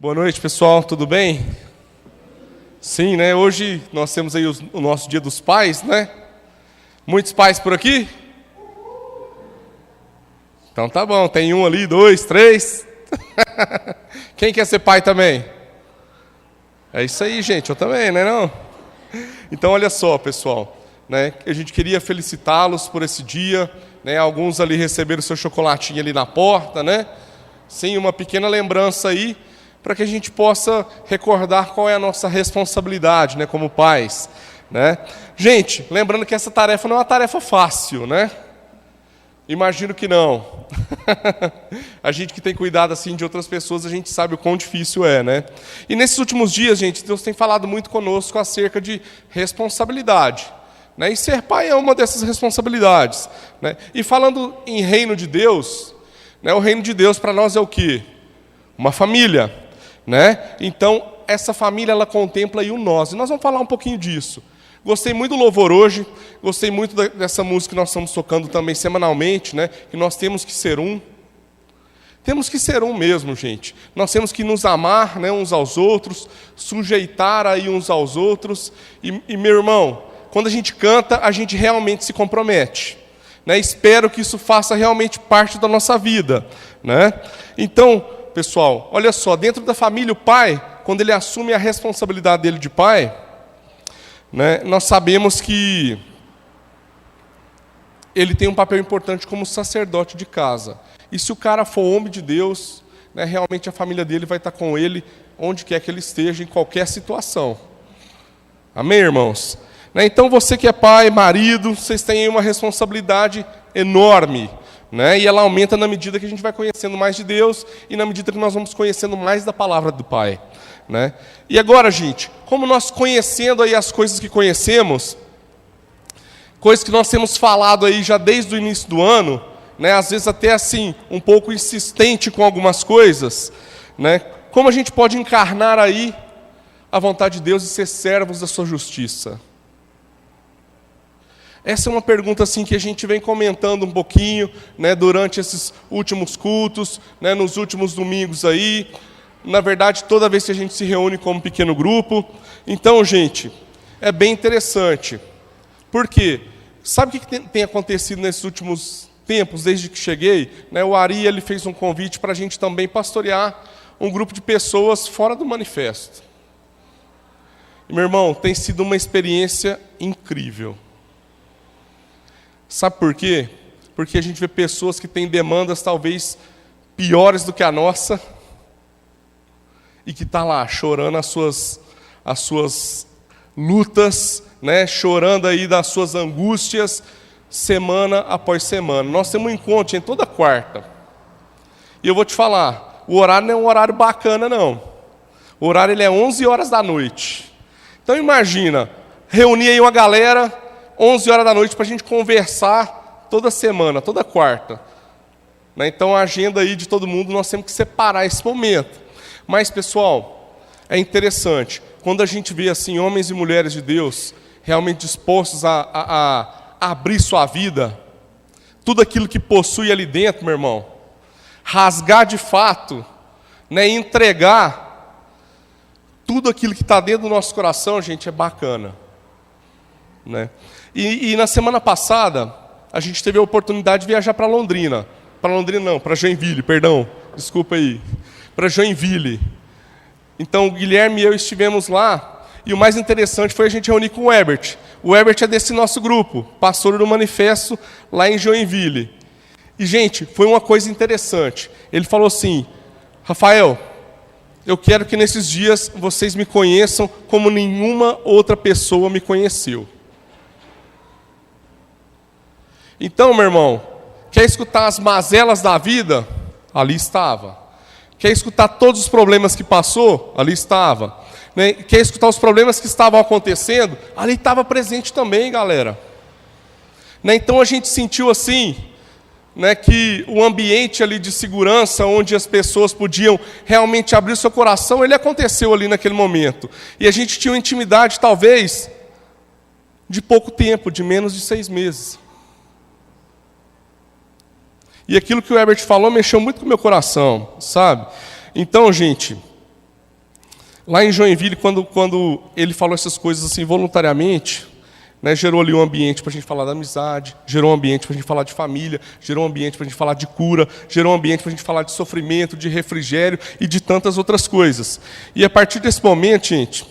Boa noite, pessoal, tudo bem? Sim, né? Hoje nós temos aí o nosso Dia dos Pais, né? Muitos pais por aqui? Então tá bom, tem um ali, dois, três. Quem quer ser pai também? É isso aí, gente, eu também, né não? Então olha só, pessoal, né? A gente queria felicitá-los por esse dia, né? Alguns ali receberam seu chocolatinho ali na porta, né? Sim, uma pequena lembrança aí, para que a gente possa recordar qual é a nossa responsabilidade, né, como pais, né? Gente, lembrando que essa tarefa não é uma tarefa fácil, né? Imagino que não. A gente que tem cuidado assim de outras pessoas, a gente sabe o quão difícil é, né? E nesses últimos dias, gente, Deus tem falado muito conosco acerca de responsabilidade, né? E ser pai é uma dessas responsabilidades, né? E falando em reino de Deus, né, o reino de Deus para nós é o quê? Uma família, né? Então, essa família, ela contempla aí o nós. E nós vamos falar um pouquinho disso. Gostei muito do louvor hoje, gostei muito dessa música que nós estamos tocando também semanalmente, né? Que nós temos que ser um. Temos que ser um mesmo, gente. Nós temos que nos amar, né, uns aos outros, sujeitar aí uns aos outros. E meu irmão, quando a gente canta, a gente realmente se compromete, né? Espero que isso faça realmente parte da nossa vida, né? Então, pessoal, olha só, dentro da família, o pai, quando ele assume a responsabilidade dele de pai, né, nós sabemos que ele tem um papel importante como sacerdote de casa. E se o cara for homem de Deus, né, realmente a família dele vai estar com ele onde quer que ele esteja, em qualquer situação. Amém, irmãos? Né, então você que é pai, marido, vocês têm uma responsabilidade enorme, né? E ela aumenta na medida que a gente vai conhecendo mais de Deus e na medida que nós vamos conhecendo mais da palavra do Pai, né? E agora, gente, como nós conhecendo aí as coisas que conhecemos, coisas que nós temos falado aí já desde o início do ano, né? Às vezes até assim, um pouco insistente com algumas coisas, né? Como a gente pode encarnar aí a vontade de Deus e ser servos da sua justiça? Essa é uma pergunta assim que a gente vem comentando um pouquinho, né, durante esses últimos cultos, né, nos últimos domingos aí. Na verdade, toda vez que a gente se reúne como pequeno grupo. Então, gente, é bem interessante. Por quê? Sabe o que tem acontecido nesses últimos tempos, desde que cheguei? Né, o Ari ele fez um convite para a gente também pastorear um grupo de pessoas fora do manifesto. E, meu irmão, tem sido uma experiência incrível. Sabe por quê? Porque a gente vê pessoas que têm demandas talvez piores do que a nossa e que está lá chorando as suas lutas, né? Chorando aí das suas angústias, semana após semana. Nós temos um encontro em toda quarta. E eu vou te falar, o horário não é um horário bacana, não. O horário ele é 11 horas da noite. Então imagina, reunir aí uma galera 11 horas da noite para a gente conversar toda semana, toda quarta. Né? Então a agenda aí de todo mundo, nós temos que separar esse momento. Mas, pessoal, é interessante, quando a gente vê assim homens e mulheres de Deus realmente dispostos a abrir sua vida, tudo aquilo que possui ali dentro, meu irmão, rasgar de fato, né, entregar tudo aquilo que está dentro do nosso coração, gente, é bacana. Né? E na semana passada, a gente teve a oportunidade de viajar para Londrina. Para Londrina não, para Joinville, perdão, desculpa aí. Para Joinville. Então o Guilherme e eu estivemos lá, e o mais interessante foi a gente reunir com o Herbert. O Herbert é desse nosso grupo, pastor do Manifesto, lá em Joinville. E, gente, foi uma coisa interessante. Ele falou assim, Rafael, eu quero que nesses dias vocês me conheçam como nenhuma outra pessoa me conheceu. Então, meu irmão, quer escutar as mazelas da vida? Ali estava. Quer escutar todos os problemas que passou? Ali estava. Né? Quer escutar os problemas que estavam acontecendo? Ali estava presente também, galera. Né? Então a gente sentiu assim, né, que o ambiente ali de segurança, onde as pessoas podiam realmente abrir seu coração, ele aconteceu ali naquele momento. E a gente tinha uma intimidade, talvez, de pouco tempo, de menos de 6 meses. E aquilo que o Herbert falou mexeu muito com o meu coração, sabe? Então, gente, Lá em Joinville, quando ele falou essas coisas assim voluntariamente, né, gerou ali um ambiente para a gente falar da amizade, gerou um ambiente para a gente falar de família, gerou um ambiente para a gente falar de cura, gerou um ambiente para a gente falar de sofrimento, de refrigério e de tantas outras coisas. E a partir desse momento, gente,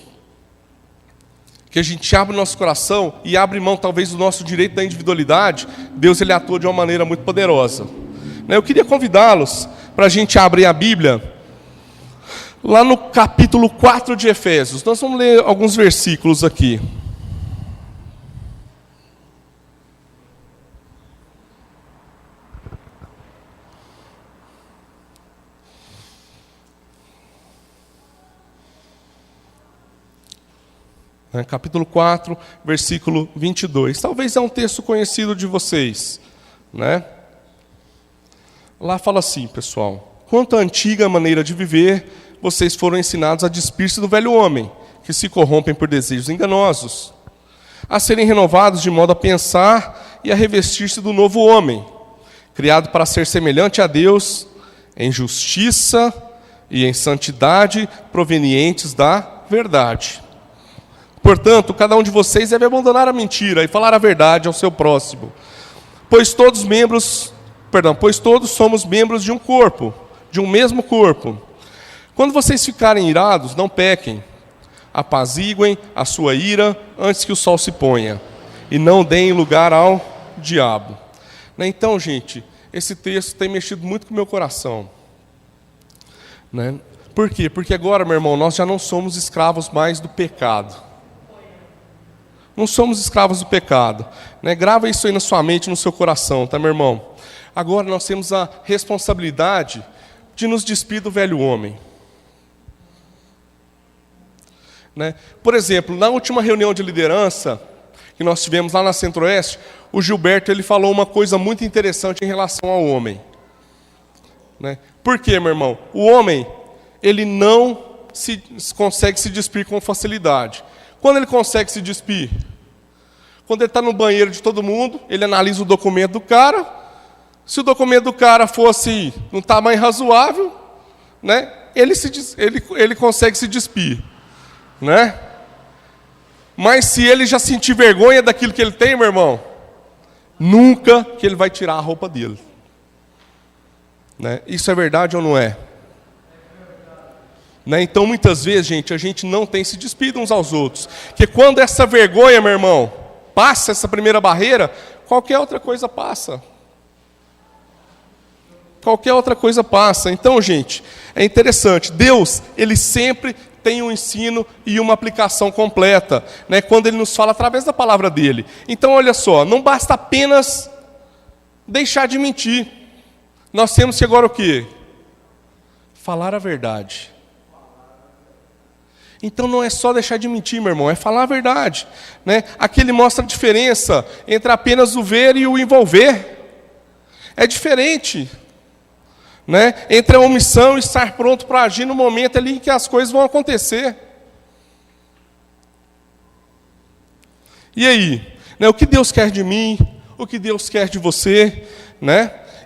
que a gente abre o nosso coração e abre mão talvez do nosso direito da individualidade, Deus ele atua de uma maneira muito poderosa. Eu queria convidá-los para a gente abrir a Bíblia lá no capítulo 4 de Efésios. Nós vamos ler alguns versículos aqui. Capítulo 4, versículo 22. Talvez é um texto conhecido de vocês, né? Lá fala assim, pessoal: quanto à antiga maneira de viver, vocês foram ensinados a despir-se do velho homem, que se corrompem por desejos enganosos, a serem renovados de modo a pensar e a revestir-se do novo homem, criado para ser semelhante a Deus em justiça e em santidade provenientes da verdade. Portanto, cada um de vocês deve abandonar a mentira e falar a verdade ao seu próximo, pois todos somos membros de um corpo, de um mesmo corpo. Quando vocês ficarem irados, não pequem, apaziguem a sua ira antes que o sol se ponha, e não deem lugar ao diabo. Então, gente, esse texto tem mexido muito com o meu coração. Por quê? Porque agora, meu irmão, nós já não somos escravos mais do pecado. Não somos escravos do pecado. Grava isso aí na sua mente, no seu coração, tá, meu irmão? Agora nós temos a responsabilidade de nos despir do velho homem. Por exemplo, na última reunião de liderança que nós tivemos lá na Centro-Oeste, o Gilberto ele falou uma coisa muito interessante em relação ao homem. Por quê, meu irmão? O homem, ele não consegue se despir com facilidade. Quando ele consegue se despir? Quando ele está no banheiro de todo mundo, ele analisa o documento do cara. Se o documento do cara fosse num tamanho razoável, ele consegue se despir. Mas se ele já sentir vergonha daquilo que ele tem, meu irmão, nunca que ele vai tirar a roupa dele. Isso é verdade ou não é? Então, muitas vezes, gente, a gente não tem se despido uns aos outros. Porque quando essa vergonha, meu irmão, passa essa primeira barreira, qualquer outra coisa passa. Qualquer outra coisa passa. Então, gente, é interessante. Deus, ele sempre tem um ensino e uma aplicação completa, quando ele nos fala através da palavra dele. Então, olha só, não basta apenas deixar de mentir. Nós temos que agora o quê? Falar a verdade. Então não é só deixar de mentir, meu irmão, é falar a verdade. Aqui ele mostra a diferença entre apenas o ver e o envolver. É diferente. Entre a omissão e estar pronto para agir no momento ali em que as coisas vão acontecer. E aí? O que Deus quer de mim? O que Deus quer de você?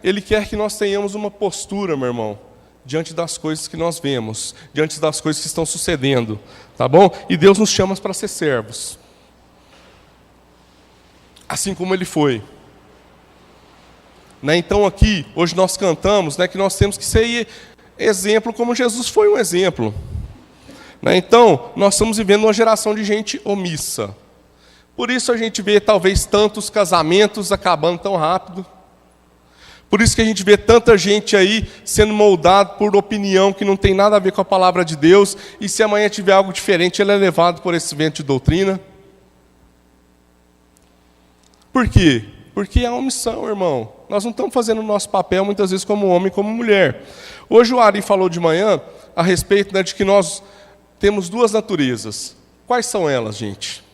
Ele quer que nós tenhamos uma postura, meu irmão, diante das coisas que nós vemos, diante das coisas que estão sucedendo, tá bom? E Deus nos chama para ser servos, assim como Ele foi. Então aqui, hoje nós cantamos, que nós temos que ser exemplo como Jesus foi um exemplo. Então, nós estamos vivendo uma geração de gente omissa. Por isso a gente vê talvez tantos casamentos acabando tão rápido. Por isso que a gente vê tanta gente aí sendo moldado por opinião que não tem nada a ver com a palavra de Deus, e se amanhã tiver algo diferente, ele é levado por esse vento de doutrina. Por quê? Porque é uma omissão, irmão. Nós não estamos fazendo o nosso papel, muitas vezes, como homem e como mulher. Hoje o Ari falou de manhã a respeito de que nós temos duas naturezas. Quais são elas, gente?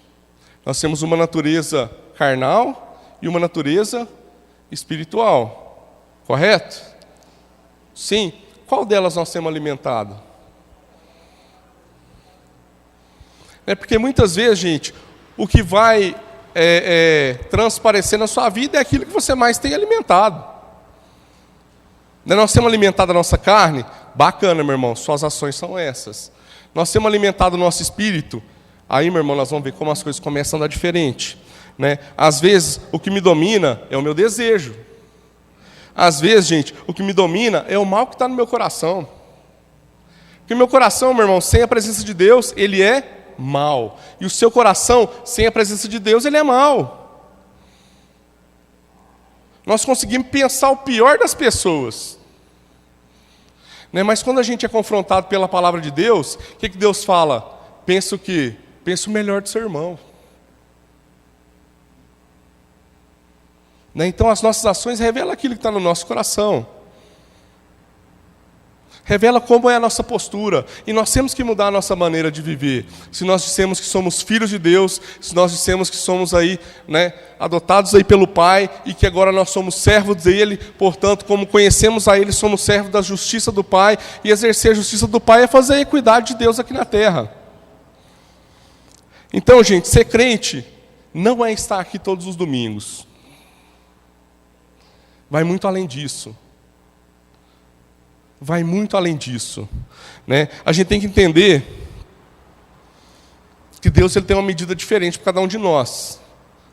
Nós temos uma natureza carnal e uma natureza espiritual. Correto? Sim. Qual delas nós temos alimentado? Porque muitas vezes, gente, o que vai transparecer na sua vida é aquilo que você mais tem alimentado. Nós temos alimentado a nossa carne Bacana, meu irmão, suas ações são essas. Nós temos alimentado o nosso espírito, aí, meu irmão, nós vamos ver como as coisas começam a andar diferente. Né? Às vezes, o que me domina é o meu desejo. Às vezes, gente, o que me domina é o mal que está no meu coração. Porque meu coração, meu irmão, sem a presença de Deus, ele é mal. E o seu coração, sem a presença de Deus, ele é mal. Nós conseguimos pensar o pior das pessoas. Né? Mas quando a gente é confrontado pela palavra de Deus, o que Deus fala? Pensa o quê? Pensa o melhor do seu irmão. Né? Então as nossas ações revelam aquilo que está no nosso coração. Revela como é a nossa postura. E nós temos que mudar a nossa maneira de viver. Se nós dissemos que somos filhos de Deus, se nós dissemos que somos aí, né, adotados aí pelo Pai, e que agora nós somos servos dele, portanto, como conhecemos a ele, somos servos da justiça do Pai, e exercer a justiça do Pai é fazer a equidade de Deus aqui na terra. Então, gente, ser crente não é estar aqui todos os domingos. Vai muito além disso. Vai muito além disso. Né? A gente tem que entender que Deus ele tem uma medida diferente para cada um de nós.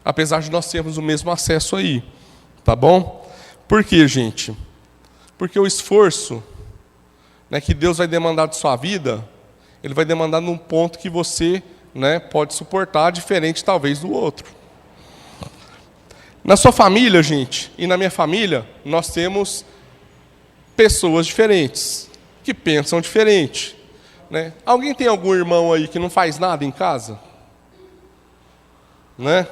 Apesar de nós termos o mesmo acesso aí. Tá bom? Por quê, gente? Porque o esforço, né, que Deus vai demandar de sua vida, ele vai demandar num ponto que você, né, pode suportar, diferente talvez do outro. Na sua família, gente, e na minha família, nós temos pessoas diferentes, que pensam diferente. Né? Alguém tem algum irmão aí que não faz nada em casa? Né?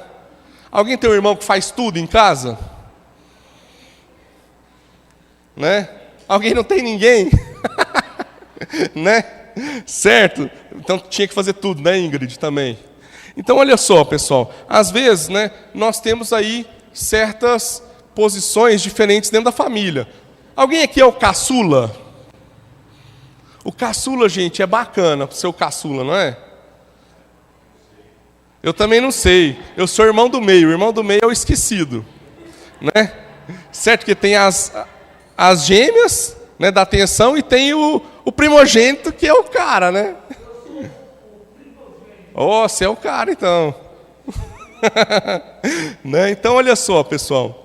Alguém tem um irmão que faz tudo em casa? Né? Alguém não tem ninguém? Né? Certo? Então tinha que fazer tudo, né, Ingrid, também. Então olha só, pessoal, às vezes, né, nós temos aí certas posições diferentes dentro da família. Alguém aqui é o caçula? O caçula, gente, é bacana ser o caçula, não é? Eu também não sei. Eu sou irmão do meio. O irmão do meio é o esquecido. Né? Certo que tem as gêmeas, né, da atenção, e tem o primogênito, que é o cara, né? Oh, você é o cara, então. Né? Então, olha só, pessoal.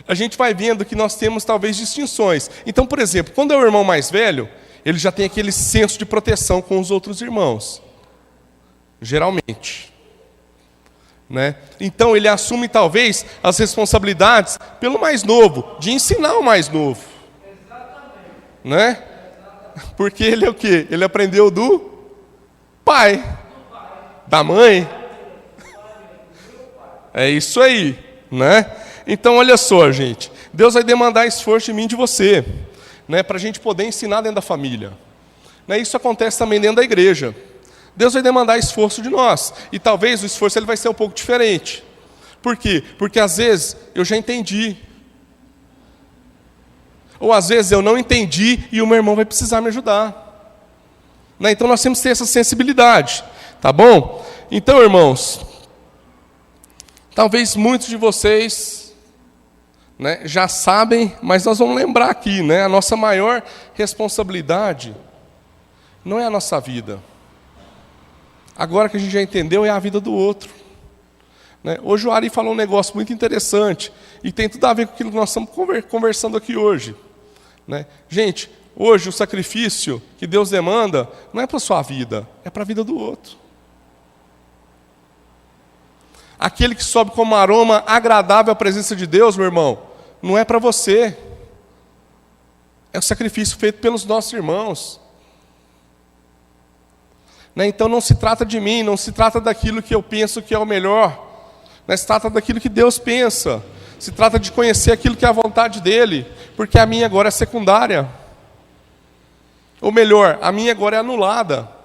A gente vai vendo que nós temos talvez distinções. Então, por exemplo, quando é o irmão mais velho, ele já tem aquele senso de proteção com os outros irmãos. Geralmente. Né? Então, ele assume talvez as responsabilidades pelo mais novo, de ensinar o mais novo. Né? Porque ele é o quê? Ele aprendeu do pai, da mãe. É isso aí, né? Então, olha só, gente. Deus vai demandar esforço de mim e de você, né, para a gente poder ensinar dentro da família. Né, isso acontece também dentro da igreja. Deus vai demandar esforço de nós. E talvez o esforço ele vai ser um pouco diferente. Por quê? Porque às vezes eu já entendi. Ou às vezes eu não entendi e o meu irmão vai precisar me ajudar. Né, então nós temos que ter essa sensibilidade. Tá bom? Então, irmãos, talvez muitos de vocês, né, já sabem, mas nós vamos lembrar aqui, né, a nossa maior responsabilidade não é a nossa vida. Agora que a gente já entendeu, é a vida do outro. Né? Hoje o Ari falou um negócio muito interessante, e tem tudo a ver com aquilo que nós estamos conversando aqui hoje. Né? Gente, hoje o sacrifício que Deus demanda não é para a sua vida, é para a vida do outro. Aquele que sobe como aroma agradável à presença de Deus, meu irmão, não é para você. É o sacrifício feito pelos nossos irmãos. Né? Então não se trata de mim, não se trata daquilo que eu penso que é o melhor. Né? Se trata daquilo que Deus pensa. Se trata de conhecer aquilo que é a vontade dEle. Porque a minha agora é secundária. Ou melhor, a minha agora é anulada.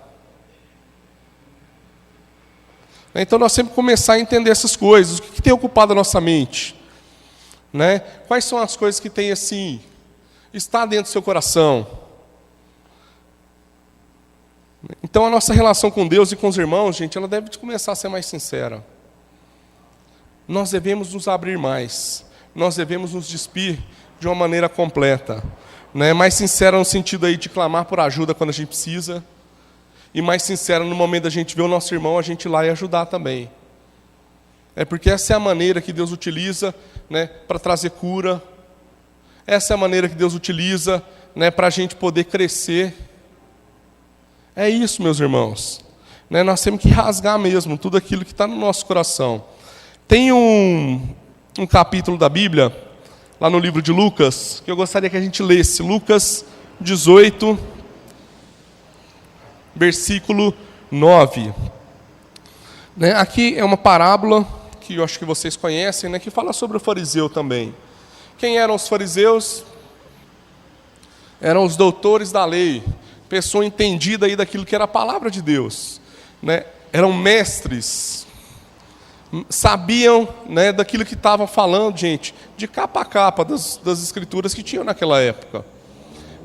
Então nós sempre começar a entender essas coisas. O que tem ocupado a nossa mente? Né? Quais são as coisas que tem assim, está dentro do seu coração? Então a nossa relação com Deus e com os irmãos, gente, ela deve começar a ser mais sincera. Nós devemos nos abrir mais. Nós devemos nos despir de uma maneira completa. né? Mais sincera no sentido aí de clamar por ajuda quando a gente precisa, e mais sincera no momento da gente ver o nosso irmão, a gente ir lá e ajudar também. É porque essa é a maneira que Deus utiliza, né, para trazer cura. Essa é a maneira que Deus utiliza, né, para a gente poder crescer. É isso, meus irmãos. Né, nós temos que rasgar mesmo tudo aquilo que está no nosso coração. Tem um capítulo da Bíblia, lá no livro de Lucas, que eu gostaria que a gente lesse. Lucas 18, versículo 9. Né, aqui é uma parábola que eu acho que vocês conhecem, né, que fala sobre o fariseu também. Quem eram os fariseus? Eram os doutores da lei, pessoa entendida aí daquilo que era a palavra de Deus, né? Eram mestres, sabiam, né, daquilo que estavam falando, gente, de capa a capa das escrituras que tinham naquela época,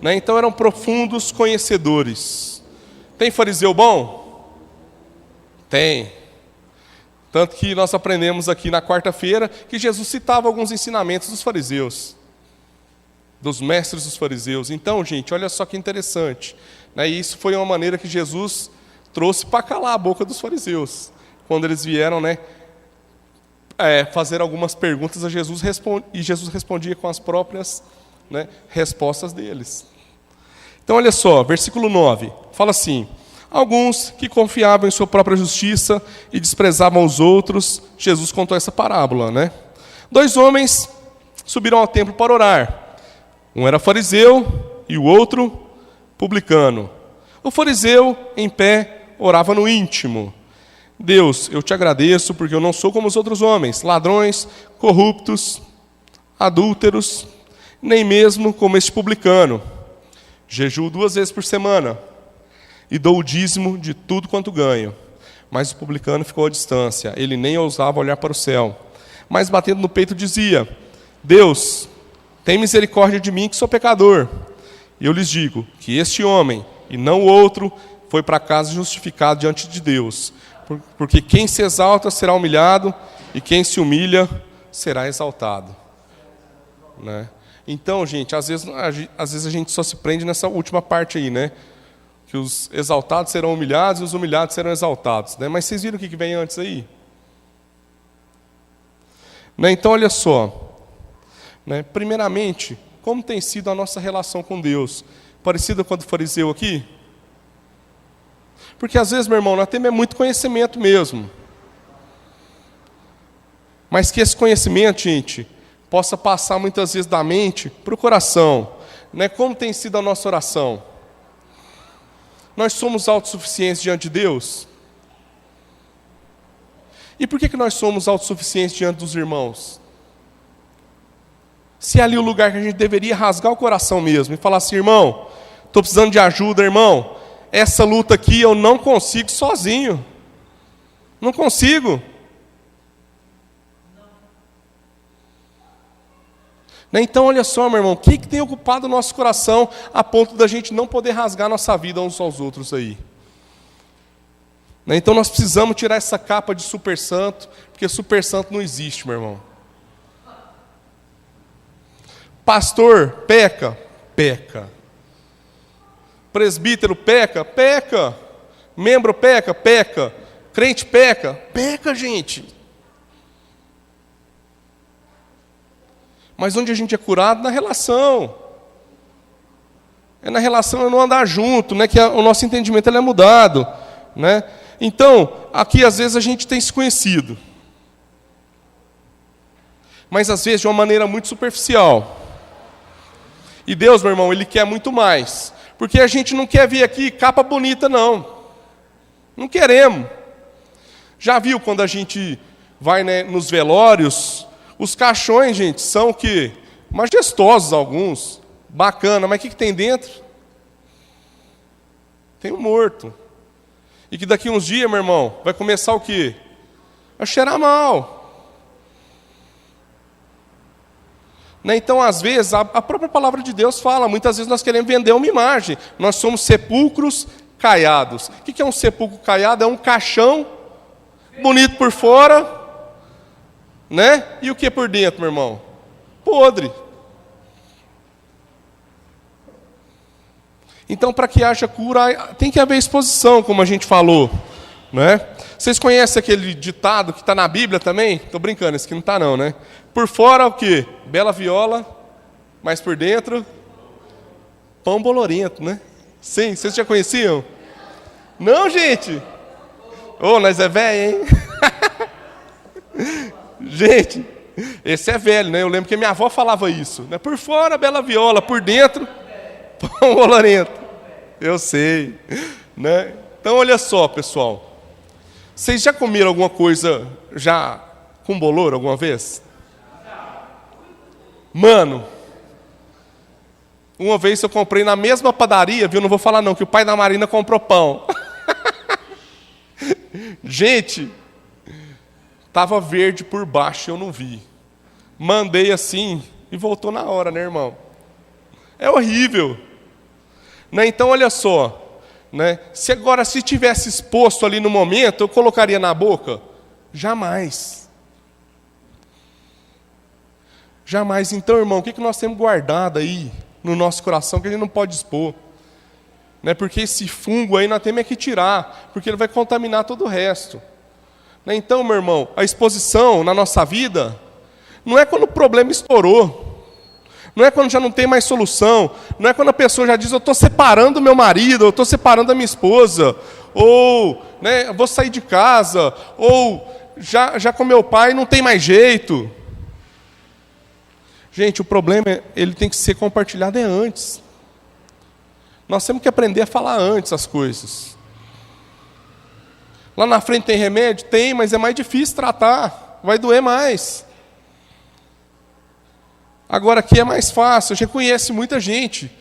né? Então eram profundos conhecedores. Tem fariseu bom? Tem. Tanto que nós aprendemos aqui na quarta-feira que Jesus citava alguns ensinamentos dos fariseus, dos mestres dos fariseus. Então, gente, olha só que interessante, né? E isso foi uma maneira que Jesus trouxe para calar a boca dos fariseus, quando eles vieram, né, fazer algumas perguntas a Jesus, e Jesus respondia com as próprias, né, respostas deles. Então, olha só, versículo 9, fala assim: alguns que confiavam em sua própria justiça e desprezavam os outros, Jesus contou essa parábola, né? 2 homens subiram ao templo para orar. Um era fariseu e o outro publicano. O fariseu, em pé, orava no íntimo: Deus, eu te agradeço porque eu não sou como os outros homens, ladrões, corruptos, adúlteros, nem mesmo como este publicano. Jejuo 2 vezes por semana e dou o dízimo de tudo quanto ganho. Mas o publicano ficou à distância, ele nem ousava olhar para o céu, mas batendo no peito dizia: Deus, tem misericórdia de mim que sou pecador. E eu lhes digo que este homem, e não o outro, foi para casa justificado diante de Deus. Porque quem se exalta será humilhado, e quem se humilha será exaltado. Né? Então, gente, às vezes a gente só se prende nessa última parte aí, né? Que os exaltados serão humilhados e os humilhados serão exaltados. Né? Mas vocês viram o que vem antes aí? Né? Então, olha só. Né? Primeiramente, como tem sido a nossa relação com Deus? Parecida com a do fariseu aqui? Porque às vezes, meu irmão, nós temos muito conhecimento mesmo. Mas que esse conhecimento, gente, possa passar muitas vezes da mente para o coração. Né? Como tem sido a nossa oração? Nós somos autossuficientes diante de Deus? E por que nós somos autossuficientes diante dos irmãos? Se é ali o lugar que a gente deveria rasgar o coração mesmo e falar assim: irmão, estou precisando de ajuda, irmão, essa luta aqui eu não consigo sozinho. Não consigo. Então, olha só, meu irmão, o que tem ocupado o nosso coração a ponto da gente não poder rasgar nossa vida uns aos outros aí? Então, nós precisamos tirar essa capa de super santo, porque super santo não existe, meu irmão. Pastor peca? Peca. Presbítero peca? Peca. Membro peca? Peca. Crente peca? Peca, gente. Mas onde a gente é curado? Na relação. É na relação, é não andar junto, né? Que o nosso entendimento ele é mudado, né? Então, aqui às vezes a gente tem se conhecido. Mas às vezes de uma maneira muito superficial. E Deus, meu irmão, Ele quer muito mais. Porque a gente não quer vir aqui capa bonita, não. Não queremos. Já viu quando a gente vai, né, nos velórios? Os caixões, gente, são o quê? Majestosos alguns. Bacana, mas o que tem dentro? Tem um morto. E que daqui uns dias, meu irmão, vai começar o quê? A cheirar mal. Né? Então, às vezes, a própria palavra de Deus fala, muitas vezes nós queremos vender uma imagem. Nós somos sepulcros caiados. O que é um sepulcro caiado? É um caixão bonito por fora, né? E o que por dentro, meu irmão? Podre. Então, para que haja cura, tem que haver exposição, como a gente falou, né? Vocês conhecem aquele ditado que está na Bíblia também? Estou brincando, esse aqui não está não, né? Por fora o quê? Bela viola, mas por dentro, pão bolorento, né? Sim, vocês já conheciam? Não, gente? Ô, nós é velho, hein? Gente, esse é velho, né? Eu lembro que minha avó falava isso, né? Por fora, bela viola, por dentro, pão bolorento. Eu sei, né? Então, olha só, pessoal. Vocês já comeram alguma coisa já com bolor alguma vez? Mano, uma vez eu comprei na mesma padaria, viu? Não vou falar não, que o pai da Marina comprou pão. Gente, estava verde por baixo, eu não vi. Mandei assim e voltou na hora, né, irmão? É horrível. Né? Então, olha só. Né? Se tivesse exposto ali no momento, eu colocaria na boca? Jamais. Jamais. Então, irmão, o que nós temos guardado aí no nosso coração que a gente não pode expor? Né? Porque esse fungo aí nós temos que tirar, porque ele vai contaminar todo o resto. Né? Então, meu irmão, a exposição na nossa vida não é quando o problema estourou. Não é quando já não tem mais solução. Não é quando a pessoa já diz, eu estou separando meu marido, eu estou separando a minha esposa. Ou, né, vou sair de casa. Ou, já com meu pai não tem mais jeito. Gente, o problema, ele tem que ser compartilhado antes. Nós temos que aprender a falar antes as coisas. Lá na frente tem remédio? Tem, mas é mais difícil tratar. Vai doer mais. Agora aqui é mais fácil, a gente conhece muita gente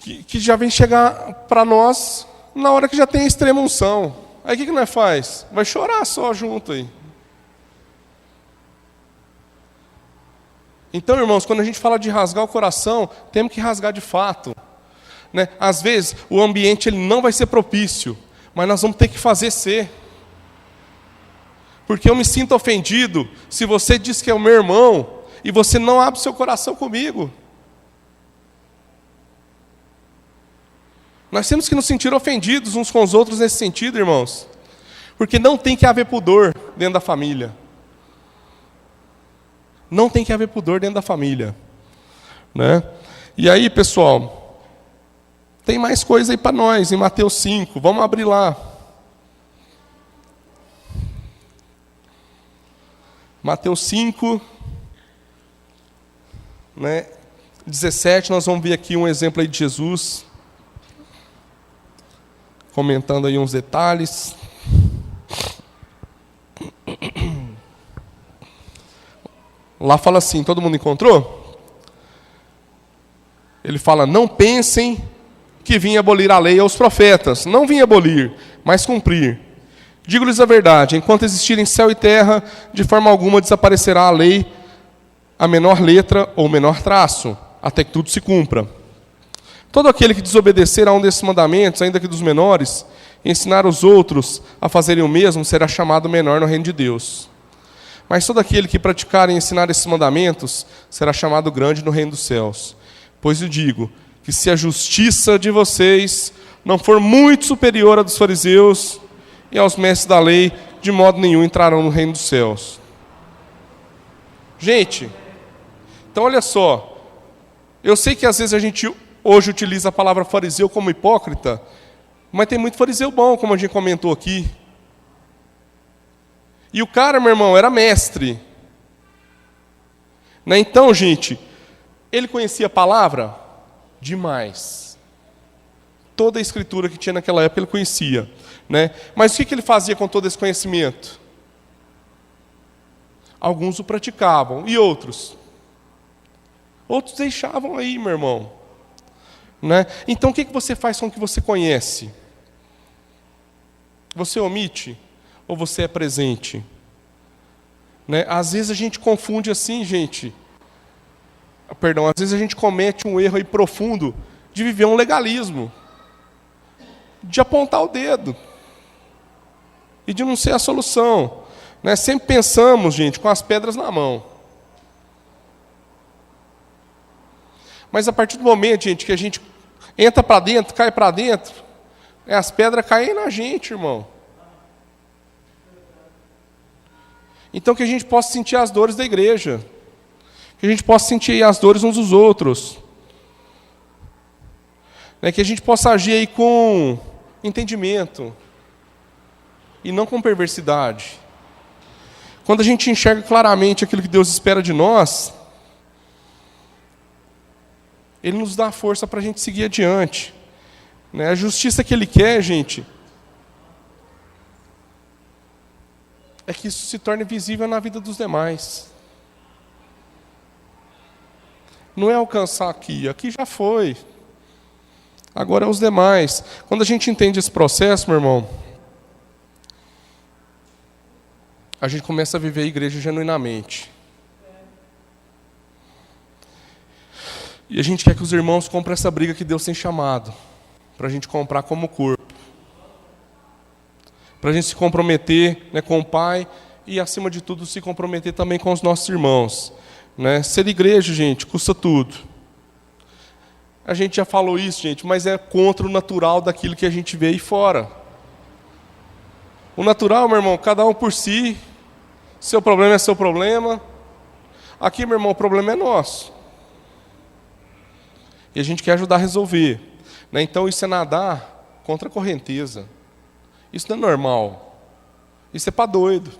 que já vem chegar para nós na hora que já tem a extrema unção. Aí o que nós faz? Vai chorar só junto aí. Então, irmãos, quando a gente fala de rasgar o coração, temos que rasgar de fato. Né? Às vezes, o ambiente ele não vai ser propício, mas nós vamos ter que fazer ser. Porque eu me sinto ofendido se você diz que é o meu irmão, e você não abre seu coração comigo. Nós temos que nos sentir ofendidos uns com os outros nesse sentido, irmãos. Porque não tem que haver pudor dentro da família. Não tem que haver pudor dentro da família. Né? E aí, pessoal, tem mais coisa aí para nós, em Mateus 5. Vamos abrir lá. Mateus 5... Né? 17, nós vamos ver aqui um exemplo aí de Jesus, comentando aí uns detalhes. Lá fala assim, todo mundo encontrou? Ele fala, não pensem que vim abolir a lei aos profetas. Não vim abolir, mas cumprir. Digo-lhes a verdade, enquanto existirem céu e terra, de forma alguma desaparecerá a lei, a menor letra ou menor traço, até que tudo se cumpra. Todo aquele que desobedecer a um desses mandamentos, ainda que dos menores, e ensinar os outros a fazerem o mesmo, será chamado menor no reino de Deus. Mas todo aquele que praticar e ensinar esses mandamentos, será chamado grande no reino dos céus. Pois eu digo, que se a justiça de vocês não for muito superior à dos fariseus e aos mestres da lei, de modo nenhum entrarão no reino dos céus. Gente, então olha só, eu sei que às vezes a gente hoje utiliza a palavra fariseu como hipócrita, mas tem muito fariseu bom, como a gente comentou aqui. E o cara, meu irmão, era mestre. Né? Então, gente, ele conhecia a palavra? Demais. Toda a escritura que tinha naquela época ele conhecia. Né? Mas o que ele fazia com todo esse conhecimento? Alguns o praticavam, e outros? Outros deixavam aí, meu irmão. Né? Então, o que você faz com o que você conhece? Você omite ou você é presente? Né? Às vezes a gente confunde assim, gente. Perdão, às vezes a gente comete um erro aí profundo de viver um legalismo, de apontar o dedo e de não ser a solução. Né? Sempre pensamos, gente, com as pedras na mão. Mas a partir do momento, gente, que a gente Entra para dentro, cai para dentro. As pedras caem na gente, irmão. Então que a gente possa sentir as dores da igreja. Que a gente possa sentir as dores uns dos outros. Que a gente possa agir aí com entendimento. E não com perversidade. Quando a gente enxerga claramente aquilo que Deus espera de nós, Ele nos dá força para a gente seguir adiante. A justiça que Ele quer, gente, é que isso se torne visível na vida dos demais. Não é alcançar aqui já foi. Agora é os demais. Quando a gente entende esse processo, meu irmão, a gente começa a viver a igreja genuinamente. E a gente quer que os irmãos comprem essa briga que Deus tem chamado, para a gente comprar como corpo. Para a gente se comprometer com o Pai e, acima de tudo, se comprometer também com os nossos irmãos. Ser igreja, gente, custa tudo. A gente já falou isso, gente, mas é contra o natural daquilo que a gente vê aí fora. O natural, meu irmão, cada um por si. Seu problema é seu problema. Aqui, meu irmão, o problema é nosso. E a gente quer ajudar a resolver. Então, isso é nadar contra a correnteza. Isso não é normal. Isso é para doido.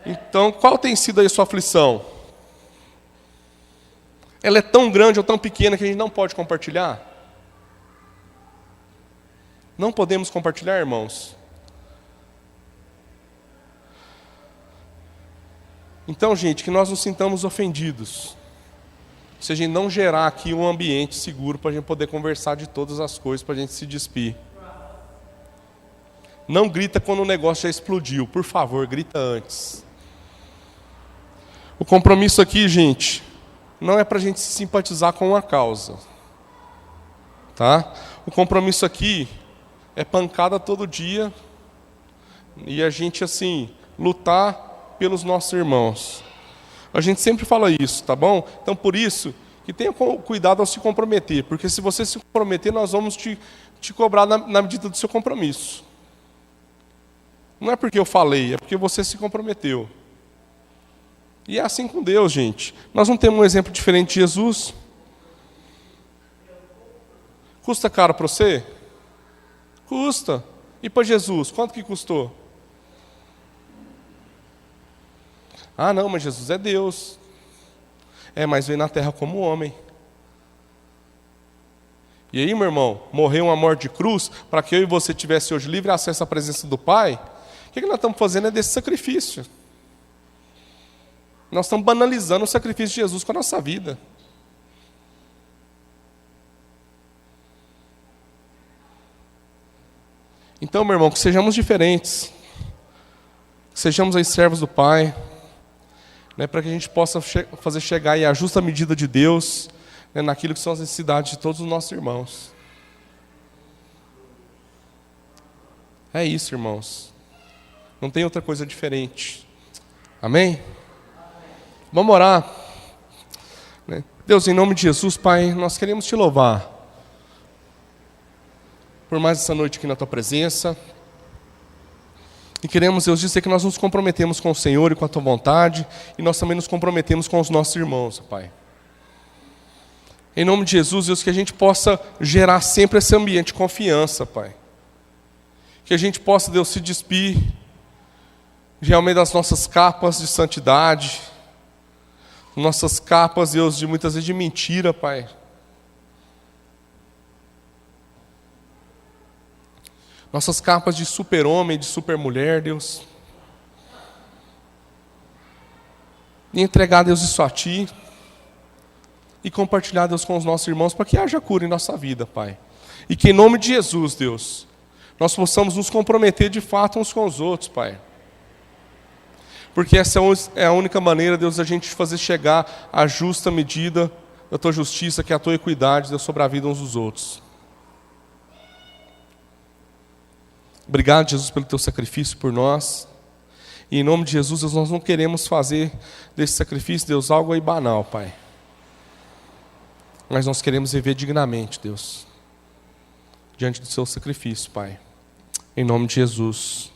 Então, qual tem sido aí a sua aflição? Ela é tão grande ou tão pequena que a gente não pode compartilhar? Não podemos compartilhar, irmãos? Então, gente, que nós nos sintamos ofendidos. Se a gente não gerar aqui um ambiente seguro para a gente poder conversar de todas as coisas, para a gente se despir. Não grita quando o negócio já explodiu. Por favor, grita antes. O compromisso aqui, gente, não é para a gente se simpatizar com uma causa. Tá? O compromisso aqui é pancada todo dia. E a gente, assim, lutar pelos nossos irmãos. A gente sempre fala isso, tá bom? Então, por isso, que tenha cuidado ao se comprometer. Porque se você se comprometer, nós vamos te cobrar na medida do seu compromisso. Não é porque eu falei, é porque você se comprometeu. E é assim com Deus, gente. Nós não temos um exemplo diferente de Jesus. Custa caro para você? Custa. E para Jesus, quanto que custou? Ah, não, mas Jesus é Deus. Mas veio na terra como homem. E aí, meu irmão, morreu uma morte de cruz para que eu e você tivesse hoje livre acesso à presença do Pai. O que nós estamos fazendo é desse sacrifício. Nós estamos banalizando o sacrifício de Jesus com a nossa vida. Então, meu irmão, que sejamos diferentes. Que sejamos aí servos do Pai. Para que a gente possa fazer chegar aí a justa medida de Deus, naquilo que são as necessidades de todos os nossos irmãos. É isso, irmãos. Não tem outra coisa diferente. Amém? Vamos orar. Deus, em nome de Jesus, Pai, nós queremos te louvar por mais essa noite aqui na tua presença. E queremos, Deus, dizer que nós nos comprometemos com o Senhor e com a tua vontade, e nós também nos comprometemos com os nossos irmãos, Pai. Em nome de Jesus, Deus, que a gente possa gerar sempre esse ambiente de confiança, Pai. Que a gente possa, Deus, se despir realmente das nossas capas de santidade, nossas capas, Deus, de muitas vezes de mentira, Pai. Nossas capas de super-homem, de super-mulher, Deus. E entregar, Deus, isso a Ti. E compartilhar, Deus, com os nossos irmãos, para que haja cura em nossa vida, Pai. E que em nome de Jesus, Deus, nós possamos nos comprometer de fato uns com os outros, Pai. Porque essa é a única maneira, Deus, a gente fazer chegar a justa medida da Tua justiça, que é a Tua equidade, Deus, sobre a vida uns dos outros. Obrigado, Jesus, pelo Teu sacrifício por nós. E em nome de Jesus, Deus, nós não queremos fazer desse sacrifício, Deus, algo aí banal, Pai. Mas nós queremos viver dignamente, Deus, diante do seu sacrifício, Pai. Em nome de Jesus.